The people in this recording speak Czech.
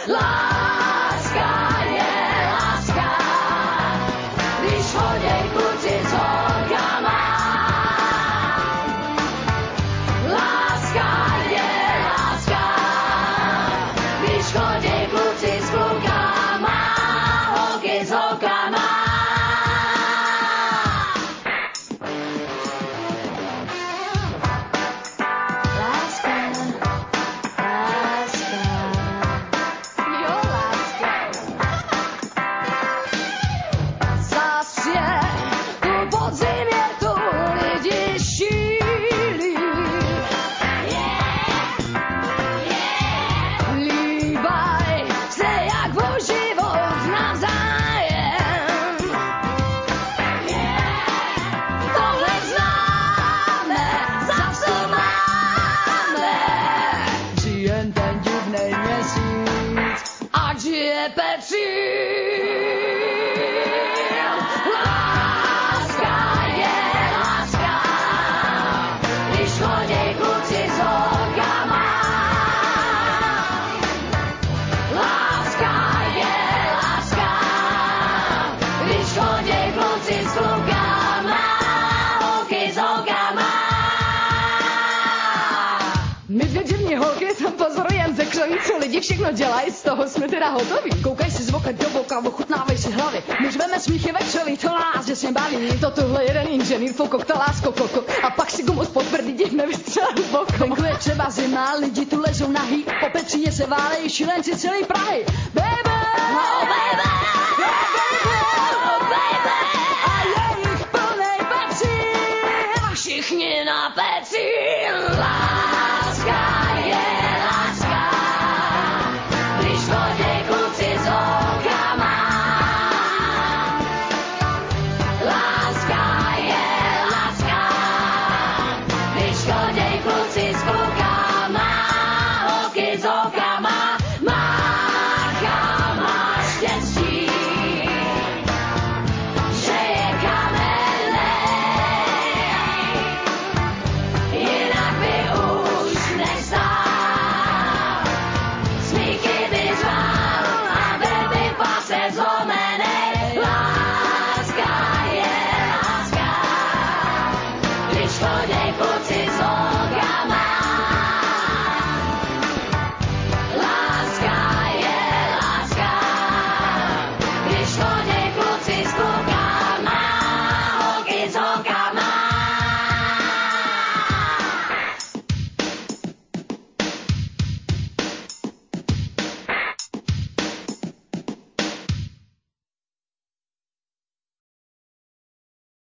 Láska je láska, když chodí kluci s holkama. Láska je láska, když chodí kluci s klukama, holky s holkama. Co lidi všechno dělají, z toho jsme teda hotoví. Koukaj si z voka do boka, ochutnávej si hlavy. My řveme smíchy večelí, to nás děsně baví. To tuhle jeden inženýr, fokok, lásko, koko. A pak si gumu spod prdí divne vystřelil bokom. Venku je třeba zima, lidi tu ležou nahý. Po Petříně se válejí šilenci celý Prahy. Baby, oh baby, oh baby. A je jich plnej Petřín, a všichni na Petřín.